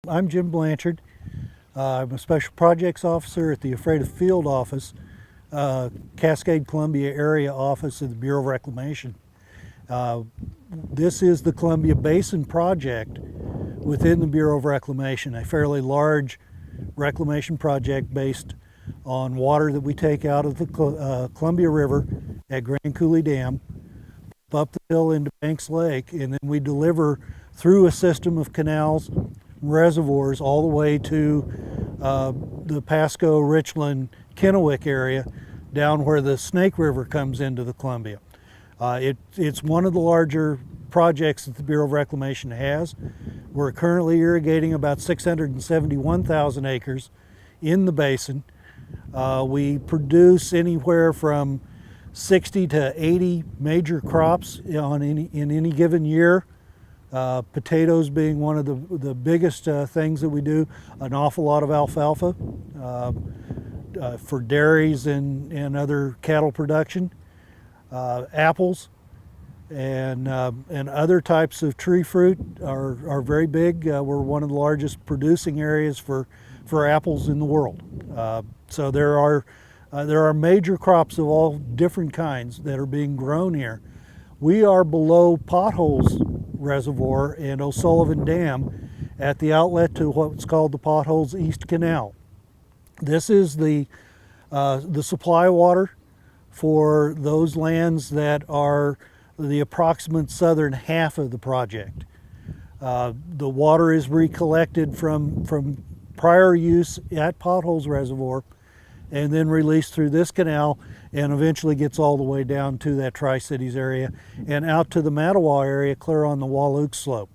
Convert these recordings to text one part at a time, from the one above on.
I'm Jim Blanchard. I'm a Special Projects Officer at the Afraid of Field Office, Cascade, Columbia area office of the Bureau of Reclamation. This is the Columbia Basin project within the Bureau of Reclamation, a fairly large reclamation project based on water that we take out of the Columbia River at Grand Coulee Dam, up the hill into Banks Lake, and then we deliver through a system of canals, reservoirs, all the way to the Pasco, Richland, Kennewick area, down where the Snake River comes into the Columbia. It's one of the larger projects that the Bureau of Reclamation has. We're currently irrigating about 671,000 acres in the basin. We produce anywhere from 60 to 80 major crops in any given year. Potatoes being one of the biggest things that we do. An awful lot of alfalfa for dairies and other cattle production. Apples and other types of tree fruit are very big. We're one of the largest producing areas for apples in the world. So there are major crops of all different kinds that are being grown here. We are below Potholes Reservoir and O'Sullivan Dam at the outlet to what's called the Potholes East Canal. This is the supply water for those lands that are the approximate southern half of the project. The water is recollected from prior use at Potholes Reservoir and then released through this canal and eventually gets all the way down to that Tri-Cities area and out to the Mattawa area clear on the Wahluke Slope.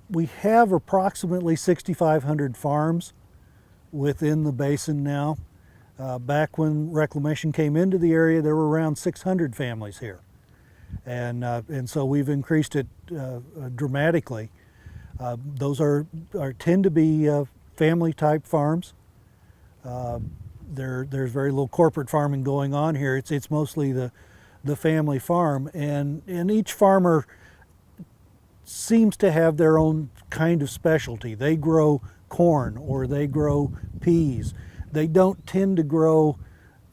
We have approximately 6,500 farms within the basin now. Back when reclamation came into the area, there were around 600 families here. And so we've increased it dramatically. Those tend to be family type farms. There's very little corporate farming going on here. It's mostly the family farm, and each farmer seems to have their own kind of specialty. They grow corn or they grow peas. They don't tend to grow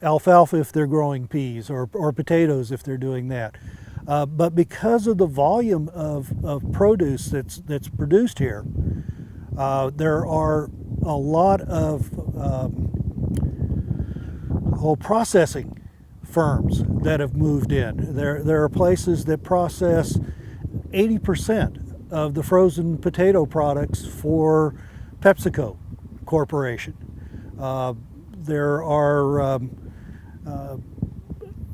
alfalfa if they're growing peas or potatoes if they're doing that. But because of the volume of produce that's produced here, there are a lot of processing firms that have moved in. There are places that process 80% of the frozen potato products for PepsiCo Corporation. There are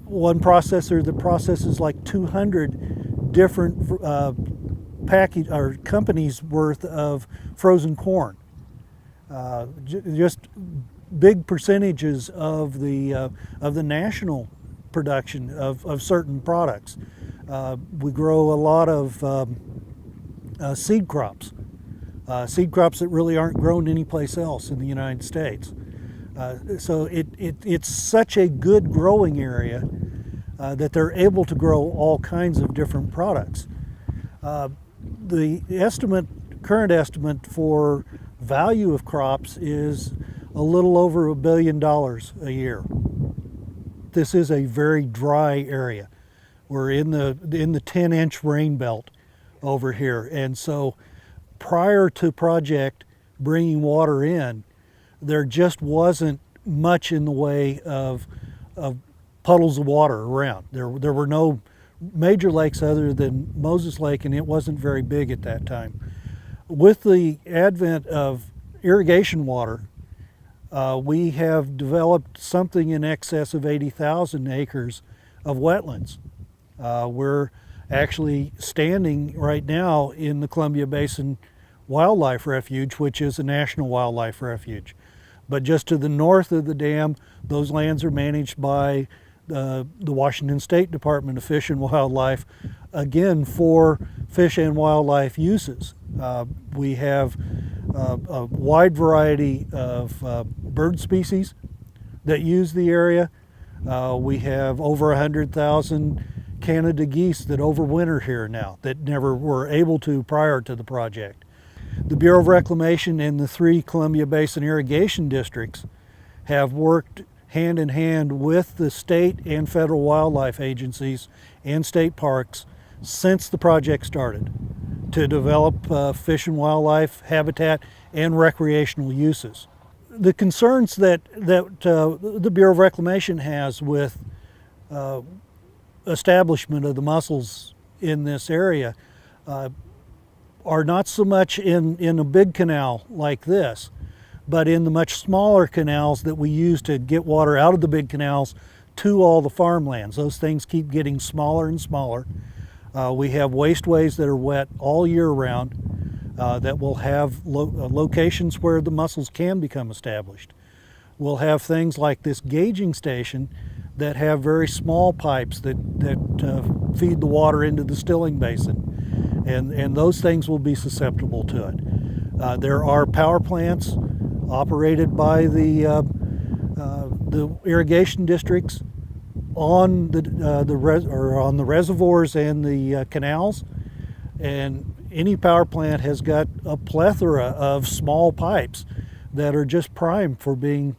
one processor that processes like 200 different package or companies worth of frozen corn. Just big percentages of the national production of certain products. We grow a lot of seed crops that really aren't grown anyplace else in the United States. So it's such a good growing area that they're able to grow all kinds of different products. The current estimate for value of crops is a little over $1 billion a year. This is a very dry area. We're in the 10-inch rain belt over here, and so prior to project bringing water in, there just wasn't much in the way of puddles of water around. There were no major lakes other than Moses Lake, and it wasn't very big at that time. With the advent of irrigation water, we have developed something in excess of 80,000 acres of wetlands. We're actually standing right now in the Columbia Basin Wildlife Refuge, which is a national wildlife refuge. But just to the north of the dam, those lands are managed by the Washington State Department of Fish and Wildlife, again for fish and wildlife uses. We have a wide variety of bird species that use the area. We have over 100,000 Canada geese that overwinter here now that never were able to prior to the project. The Bureau of Reclamation and the 3 Columbia Basin irrigation districts have worked hand in hand with the state and federal wildlife agencies and state parks since the project started to develop fish and wildlife habitat and recreational uses. The concerns that the Bureau of Reclamation has with establishment of the mussels in this area are not so much in a big canal like this, but in the much smaller canals that we use to get water out of the big canals to all the farmlands. Those things keep getting smaller and smaller. We have wasteways that are wet all year round that will have locations where the mussels can become established. We'll have things like this gauging station that have very small pipes that feed the water into the stilling basin, and those things will be susceptible to it. There are power plants operated by the irrigation districts on the reservoirs and the canals, and any power plant has got a plethora of small pipes that are just primed for being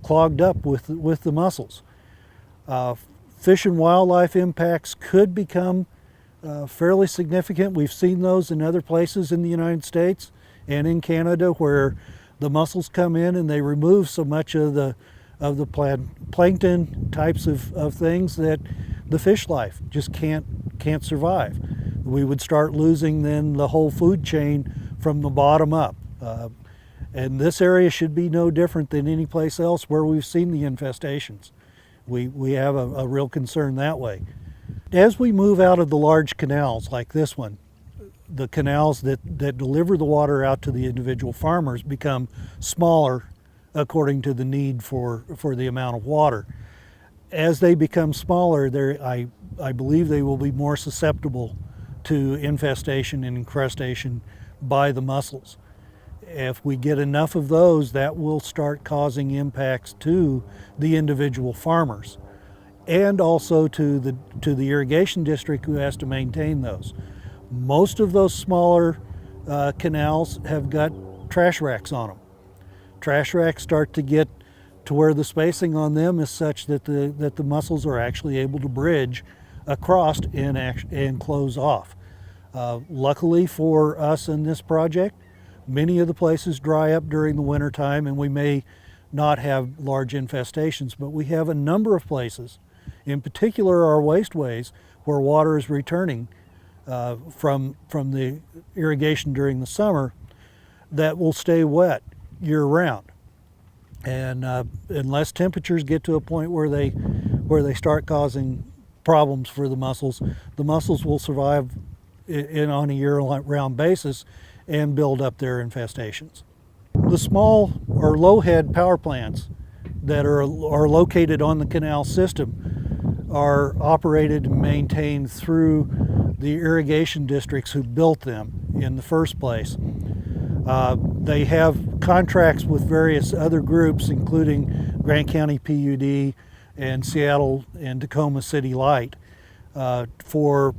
clogged up with the mussels. Fish and wildlife impacts could become fairly significant. We've seen those in other places in the United States and in Canada where the mussels come in and they remove so much of the plankton types of things that the fish life just can't survive. We would start losing then the whole food chain from the bottom up. And this area should be no different than any place else where we've seen the infestations. We have a real concern that way. As we move out of the large canals like this one, the canals that deliver the water out to the individual farmers become smaller according to the need for the amount of water. As they become smaller, I believe they will be more susceptible to infestation and incrustation by the mussels. If we get enough of those, that will start causing impacts to the individual farmers and also to the irrigation district who has to maintain those. Most of those smaller canals have got trash racks on them. Trash racks start to get to where the spacing on them is such that the mussels are actually able to bridge across and close off. Luckily for us in this project, many of the places dry up during the winter time and we may not have large infestations, but we have a number of places, in particular our wasteways, where water is returning from the irrigation during the summer that will stay wet year round. And unless temperatures get to a point where they start causing problems for the mussels will survive on a year-round basis and build up their infestations. The small or low-head power plants that are located on the canal system are operated and maintained through the irrigation districts who built them in the first place. They have contracts with various other groups, including Grant County PUD and Seattle and Tacoma City Light, for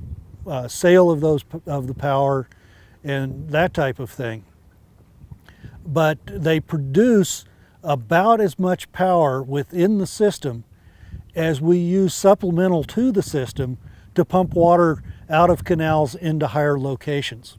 sale of the power and that type of thing. But they produce about as much power within the system as we use supplemental to the system to pump water out of canals into higher locations.